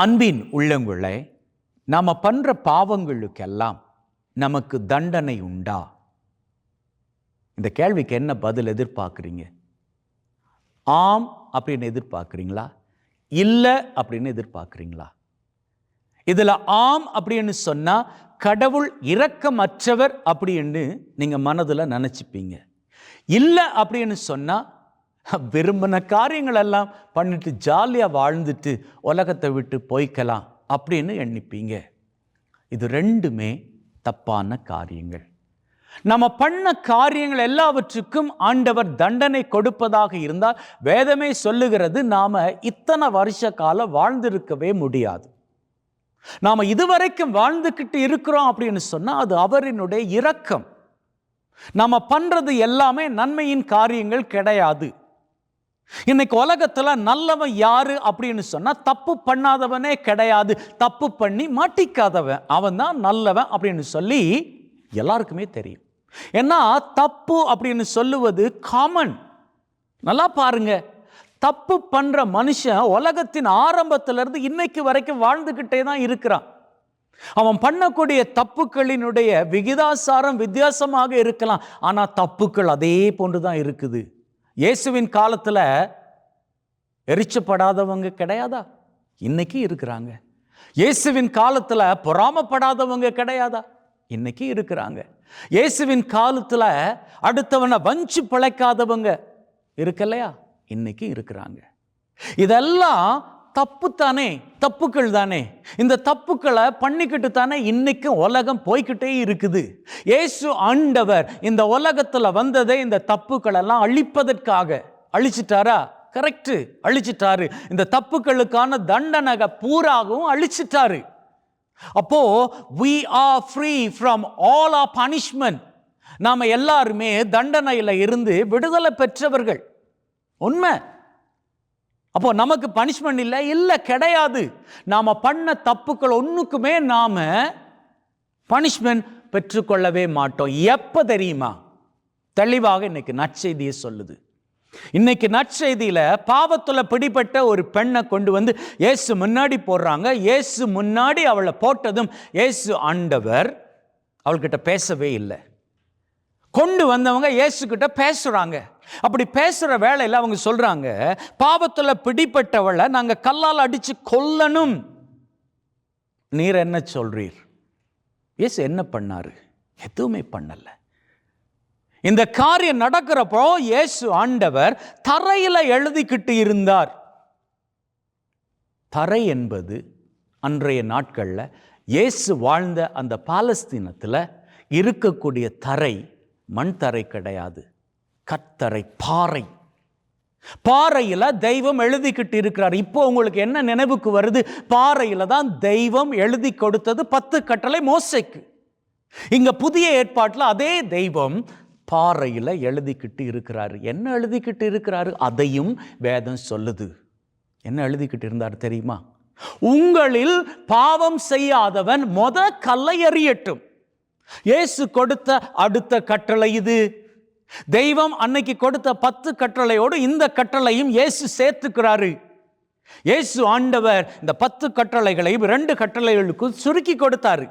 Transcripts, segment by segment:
அன்பின் உள்ளங்களே, நாம் பண்ணுற பாவங்களுக்கெல்லாம் நமக்கு தண்டனை உண்டா? இந்த கேள்விக்கு என்ன பதில் எதிர்பார்க்குறீங்க? ஆம் அப்படின்னு எதிர்பார்க்குறீங்களா? இல்லை அப்படின்னு எதிர்பார்க்குறீங்களா? இதில் ஆம் அப்படின்னு சொன்னால் கடவுள் இரக்கமற்றவர் அப்படின்னு நீங்கள் மனதில் நினச்சிப்பீங்க. இல்லை அப்படின்னு சொன்னால் விரும்பின காரியங்கள் எல்லாம் பண்ணிட்டு ஜாலியாக வாழ்ந்துட்டு உலகத்தை விட்டு போய்க்கலாம் அப்படின்னு எண்ணிப்பீங்க. இது ரெண்டுமே தப்பான காரியங்கள். நம்ம பண்ண காரியங்கள் எல்லாவற்றுக்கும் ஆண்டவர் தண்டனை கொடுப்பதாக இருந்தால் வேதமே சொல்லுகிறது நாம இத்தனை வருஷ காலம் வாழ்ந்திருக்கவே முடியாது. நாம இதுவரைக்கும் வாழ்ந்துக்கிட்டு இருக்கிறோம் அப்படின்னு சொன்னா அது அவரினுடைய இரக்கம். நாம பண்றது எல்லாமே நன்மையின் காரியங்கள் கிடையாது. இன்னைக்கு உலகத்துல நல்லவன் யாரு அப்படின்னு சொன்னா தப்பு பண்ணாதவனே கிடையாது. தப்பு பண்ணி மாட்டிக்காதவன் அவன் தான் நல்லவன் அப்படின்னு சொல்லி எல்லாருக்குமே தெரியும். ஏன்னா தப்பு அப்படின்னு சொல்லுவது காமன். நல்லா பாருங்க, தப்பு பண்ற மனுஷன் உலகத்தின் ஆரம்பத்திலிருந்து இன்னைக்கு வரைக்கும் வாழ்ந்துகிட்டே தான் இருக்கிறான். அவன் பண்ணக்கூடிய தப்புக்களினுடைய விகிதாசாரம் வித்தியாசமாக இருக்கலாம், ஆனா தப்புக்கள் அதே போன்றுதான் இருக்குது. இயேசுவின் காலத்துல எரிச்சப்படாதவங்க கிடையாதா? இன்னைக்கு இருக்கிறாங்க. இயேசுவின் காலத்துல பொறாமப்படாதவங்க கிடையாதா? இன்னைக்கு இருக்கிறாங்க. இயேசுவின் காலத்துல அடுத்தவனை வஞ்சி பிழைக்காதவங்க இருக்கலையா? இன்னைக்கு இருக்கிறாங்க. இதெல்லாம் தப்பு தானே, தப்புக்கள் தானே. இந்த தப்புக்களை பண்ணிக்கிட்டு தானே இன்னைக்கும் உலகம் போய்கிட்டே இருக்குது. இயேசு ஆண்டவர் இந்த உலகத்துல வந்ததை இந்த தப்புக்கள் எல்லாம் அழிப்பதற்காக. அழிச்சிட்டாரா? கரெக்ட், அழிச்சிட்டாரு. இந்த தப்புக்களுக்கான தண்டனை பூராகவும் அழிச்சிட்டாரு. அப்போ we are free from all our punishment. நாம எல்லாருமே தண்டனையில இருந்து விடுதலை பெற்றவர்கள். உண்மை. அப்போ நமக்கு பனிஷ்மெண்ட் இல்லை? இல்லை, கிடையாது. நாம பண்ண தப்புக்கள் ஒன்றுக்குமே நாம பனிஷ்மெண்ட் பெற்றுக்கொள்ளவே மாட்டோம். எப்ப தெரியுமா? தெளிவாக இன்னைக்கு நற்செய்தியை சொல்லுது. இன்னைக்கு நற்செய்தியில பாவத்துல பிடிபட்ட ஒரு பெண்ணை கொண்டு வந்து இயேசு முன்னாடி போடுறாங்க. இயேசு முன்னாடி அவளை போட்டதும் இயேசு ஆண்டவர் அவள்கிட்ட பேசவே இல்லை. கொண்டு வந்தவங்க இயேசு கிட்ட பேசுறாங்க. அப்படி பேசுற வேளையில் அவங்க சொல்றாங்க, பாவத்துல பிடிப்பட்டவளை நாங்க கல்லால் அடிச்சு கொல்லணும். நீர் என்ன சொல்றீர்? இயேசு என்ன பண்ணாரு? எதுவுமே பண்ணல. இந்த காரியம் நடக்கிறப்போ இயேசு ஆண்டவர் தரையில எழுதிக்கிட்டு இருந்தார். தரை என்பது அன்றைய நாட்கள்ல இயேசு வாழ்ந்த அந்த பாலஸ்தீனத்துல இருக்கக்கூடிய தரை மண் தரை கிடையாது, கத்தரை, பாறை. பாறையில தெய்வம் எழுதிக்கிட்டு இருக்கிறார். இப்போ உங்களுக்கு என்ன நினைவுக்கு வருது? பாறையில தான் தெய்வம் எழுதி கொடுத்தது 10 கட்டளை மோசேக்கு. இங்க புதிய ஏற்பாட்டில் அதே தெய்வம் பாறையில எழுதிக்கிட்டு இருக்கிறாரு. என்ன எழுதிக்கிட்டு இருக்கிறாரு? அதையும் வேதம் சொல்லுது. என்ன எழுதிக்கிட்டு இருந்தார் தெரியுமா? உங்களில் பாவம் செய்யாதவன் கல்லை எறியட்டும். இயேசு கொடுத்த அடுத்த கட்டளை இது. தெய்வம் அன்னைக்கு கொடுத்த 10 கட்டளையோடு இந்த கட்டளையும் இயேசு சேர்த்துக்கிறாரு. இயேசு ஆண்டவர் இந்த 10 கட்டளைகளையும் 2 கட்டளைகளுக்கும் சுருக்கி கொடுத்தாரு.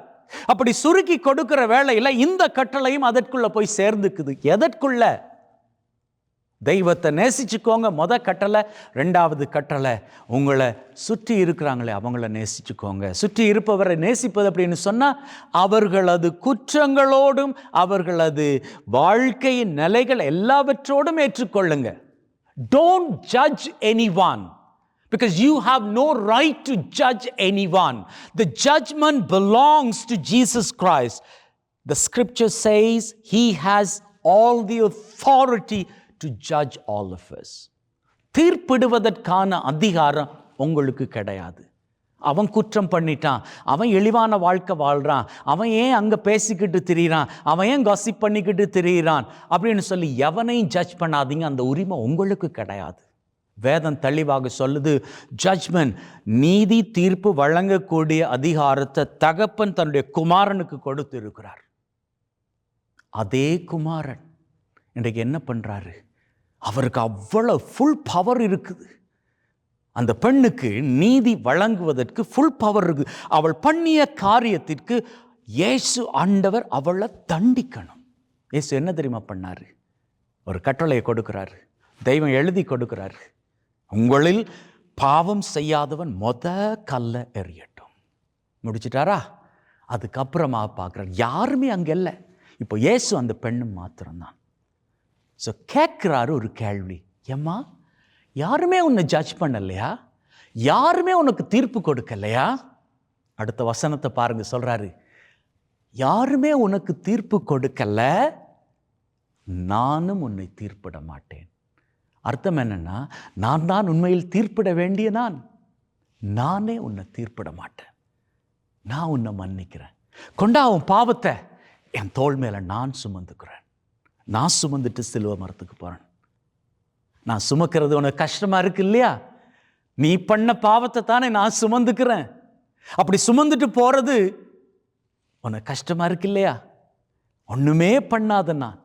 அப்படி சுருக்கி கொடுக்கிற வேளையில இந்த கட்டளையும் அதற்குள்ள போய் சேர்ந்துக்குது. எதற்குள்ள? தெய்வத்தை நேசிச்சுக்கோங்க கட்டளை. 2வது கட்டளை, உங்களை சுற்றி இருக்கிறாங்களே அவங்கள நேசிச்சுக்கோங்க. சுற்றி இருப்பவரை நேசிப்பது அப்படின்னு சொன்னா அவர்களது குற்றங்களோடும் அவர்களது வாழ்க்கையின் நிலைகள் எல்லாவற்றோடும் ஏற்றுக்கொள்ளுங்க. Don't judge anyone, because you have no right to judge anyone. The judgment belongs to Jesus Christ. The scripture says he has all the authority to judge all of us. தீர்ப்பிடுவதற்கான அதிகாரம் உங்களுக்கு கிடையாது. அவன் குற்றம் பண்ணிட்டான், அவன் இழிவான வாழ்க்கை வாழ்றான், அவன் ஏன் அங்க பேசிக்கிட்டு திரியிறான், அவன் ஏன் காசிப் பண்ணிக்கிட்டு திரியிறான் அப்படின்னு சொல்லி எவனையும் ஜட்ஜ் பண்ணாதீங்க. அந்த உரிமை உங்களுக்கு கிடையாது. வேதம் தெளிவாக சொல்லுது, ஜட்ஜ்மெண்ட், நீதி தீர்ப்பு வழங்கக்கூடிய அதிகாரத்தை தகப்பன் தன்னுடைய குமாரனுக்கு கொடுத்து இருக்கிறார். அதே குமாரன் இன்றைக்கு என்ன பண்றாரு? அவருக்கு அவ்வளவு ஃபுல் பவர் இருக்குது. அந்த பெண்ணுக்கு நீதி வழங்குவதற்கு ஃபுல் பவர் இருக்கு. அவள் பண்ணிய காரியத்திற்கு இயேசு ஆண்டவர் அவளை தண்டிக்கணும். இயேசு என்ன தெரியுமா பண்ணாரு? ஒரு கட்டளையை கொடுக்கிறாரு. தெய்வம் எழுதி கொடுக்கிறாரு. உங்களில் பாவம் செய்யாதவன் கல்லை எறியட்டும். முடிச்சிட்டாரா? அதுக்கப்புறமா பார்க்குறாரு, யாருமே அங்கே இல்லை. இப்போ இயேசு அந்த பெண்ணு மாத்திரம்தான். ஸோ கேட்குறாரு ஒரு கேள்வி, ஏம்மா யாருமே உன்னை ஜட்ஜ் பண்ணலையா? யாருமே உனக்கு தீர்ப்பு கொடுக்கலையா? அடுத்த வசனத்தை பாருங்க, சொல்றாரு, யாருமே உனக்கு தீர்ப்பு கொடுக்கல, நானும் உன்னை தீர்ப்பிட மாட்டேன். அர்த்தம் என்னன்னா, நான் தான் உண்மையில் தீர்ப்பிட வேண்டிய நானே உன்னை தீர்ப்பிட மாட்டேன். நான் உன்னை மன்னிக்கிறேன். கொண்டா உன் பாவத்தை என் தோள் மேல நான் சுமந்துக்கிறேன். நான் சுமந்துட்டு சிலுவை மரத்துக்கு போறேன். நான் சுமக்கிறது உனக்கு கஷ்டமா இருக்கு இல்லையா? நீ பண்ண பாவத்தை தானே நான் சுமந்துக்கிறேன். அப்படி சுமந்துட்டு போறது உனக்கு கஷ்டமா இருக்கு இல்லையா? ஒண்ணுமே பண்ணாத நான்,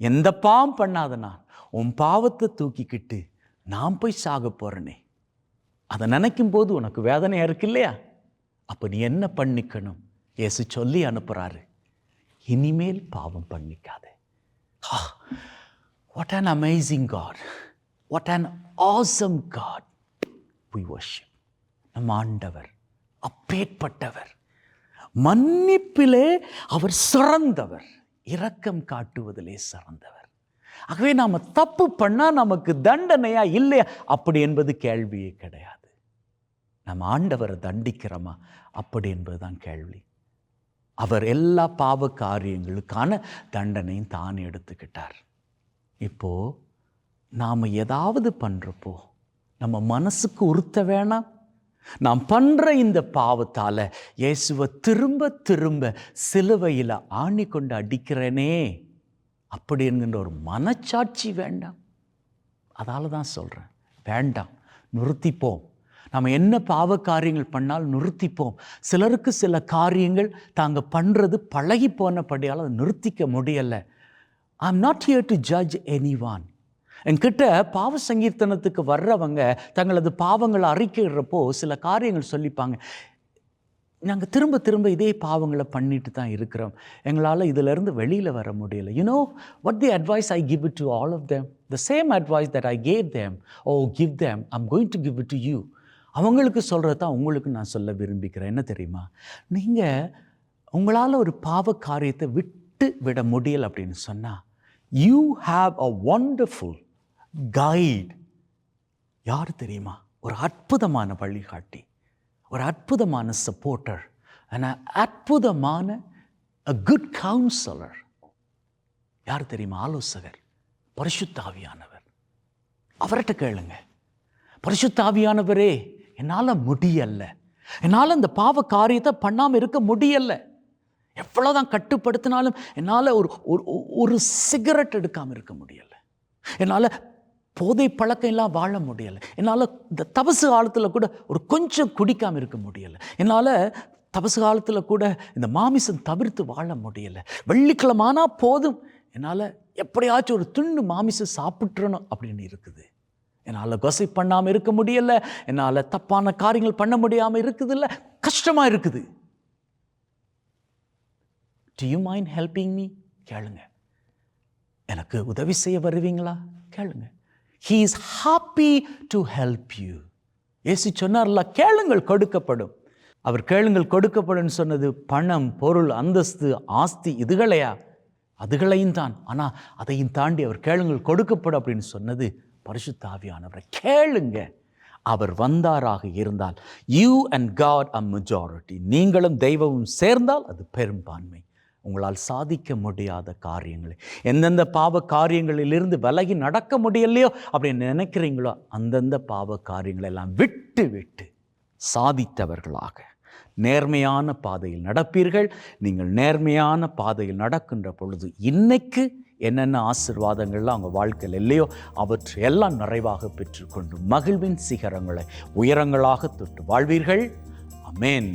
எந்த பாவம் பண்ணாத நான், உன் பாவத்தை தூக்கிக்கிட்டு நான் போய் சாக போறேனே, அதை நினைக்கும் போது உனக்கு வேதனையா இருக்கு இல்லையா? அப்ப நீ என்ன பண்ணிக்கணும்? இயேசு சொல்லி அனுப்புறாரு, இனிமேல் பாவம் பண்ணிக்காதே. What an amazing God. What an awesome God we worship. நம் ஆண்டவர் அப்பேற்பட்டவர். மன்னிப்பிலே அவர் சிறந்தவர், இரக்கம் காட்டுவதிலே சிறந்தவர். ஆகவே நாம தப்பு பண்ணா நமக்கு தண்டனையா இல்லையா அப்படி என்பது கேள்வியே கிடையாது. நம்ம ஆண்டவரை தண்டிக்கிறோமா அப்படி என்பதுதான் கேள்வி. அவர் எல்லா பாவ காரியங்களுக்கான தண்டனையும் தான் எடுத்துக்கிட்டார். இப்போ நாம் ஏதாவது பண்ணுறப்போ நம்ம மனசுக்கு உறுத்த வேணாம். நாம் பண்ணுற இந்த பாவத்தால் இயேசுவை திரும்ப திரும்ப சிலுவையில் ஆணி கொண்டு அடிக்கிறேனே அப்படி என்கின்ற ஒரு மனச்சாட்சி வேண்டாம். அதால தான் சொல்கிறேன், வேண்டாம், நிறுத்திப்போம். நம்ம என்ன பாவ காரியங்கள் பண்ணாலும் நிறுத்திப்போம். சிலருக்கு சில காரியங்கள் தாங்க பண்ணுறது பழகி போனபடியால் அதை நிறுத்திக்க முடியலை. I am not here to judge anyone. என்கிட்ட பாவ சங்கீர்த்தனத்துக்கு வர்றவங்க தங்களது பாவங்களை அறிக்கைறப்போ சில காரியங்கள் சொல்லிப்பாங்க. நாங்கள் திரும்ப திரும்ப இதே பாவங்களை பண்ணிட்டு தான் இருக்கிறோம், எங்களால் இதிலிருந்து வெளியில் வர முடியலை. You know what the advice I give it to all of them, the same advice that I gave them, give them, I'm going to give it to you. அவங்களுக்கு சொல்கிறது தான் உங்களுக்கு நான் சொல்ல விரும்பிக்கிறேன். என்ன தெரியுமா? நீங்கள் உங்களால் ஒரு பாவ காரியத்தை விட்டு விட முடியலை அப்படின்னு சொன்னால், you have a wonderful guide. யார் தெரியுமா? ஒரு அற்புதமான வழிகாட்டி, ஒரு அற்புதமான சப்போர்ட்டர், அற்புதமான a good counselor. யார் தெரியுமா? ஆலோசகர், பரிசுத்த ஆவியானவர். அவர்கிட்ட கேளுங்க, பரிசுத்த ஆவியானவரே என்னால் முடியலை, என்னால் இந்த பாவ காரியத்தை பண்ணாமல் இருக்க முடியலை, எவ்வளோதான் கட்டுப்படுத்தினாலும் என்னால் ஒரு சிகரெட் எடுக்காமல் இருக்க முடியலை, என்னால் போதை பழக்கம் எல்லாம் வாழ முடியலை, என்னால் இந்த தபசு காலத்தில் கூட ஒரு கொஞ்சம் குடிக்காமல் இருக்க முடியலை, என்னால் தபசு காலத்தில் கூட இந்த மாமிசம் தவிர்த்து வாழ முடியலை, வெள்ளிக்கிழமானா போதும் என்னால் எப்படியாச்சும் ஒரு துண்டு மாமிசம் சாப்பிட்றணும் அப்படின்னு இருக்குது, என்னால் கொசை பண்ணாமல் இருக்க முடியலை, என்னால் தப்பான காரியங்கள் பண்ண முடியாமல் இருக்குது, இல்லை கஷ்டமாக இருக்குது. Do you mind helping me? கேளுங்க. எனக்கு உதவி செய்ய வருவீங்களா? கேளுங்க. He is happy to help you. இயேசு சொன்னார்ல, கேளுங்கள் கொடுக்கப்படும். அவர் கேளுங்கள் கொடுக்கப்படும் சொன்னது பணம், பொருள், அந்தஸ்து, ஆஸ்தி இதுகளையா? அதுகளையும் தான். ஆனால் அதையும் தாண்டி அவர் கேளுங்கள் கொடுக்கப்படும் அப்படின்னு சொன்னது பரிசுத்த ஆவியானவரை கேளுங்க. அவர் வந்தாராக இருந்தால் you and got a majority, நீங்களும் தெய்வமும் சேர்ந்தால் அது பெரும்பான்மை. உங்களால் சாதிக்க முடியாத காரியங்களை, எந்தெந்த பாவ காரியங்களிலிருந்து விலகி நடக்க முடியலையோ அப்படின்னு நினைக்கிறீங்களோ அந்தந்த பாவ காரியங்களை எல்லாம் விட்டு விட்டு சாதித்தவர்களாக நேர்மையான பாதையில் நடப்பீர்கள். நீங்கள் நேர்மையான பாதையில் நடக்கின்ற பொழுது இன்னைக்கு என்னென்ன ஆசீர்வாதங்கள்லாம் அவங்க வாழ்க்கையில் இல்லையோ அவற்றையெல்லாம் நிறைவாக பெற்றுக்கொண்டு மகிழ்வின் சிகரங்களை உயரங்களாக தொட்டு வாழ்வீர்கள். ஆமென்.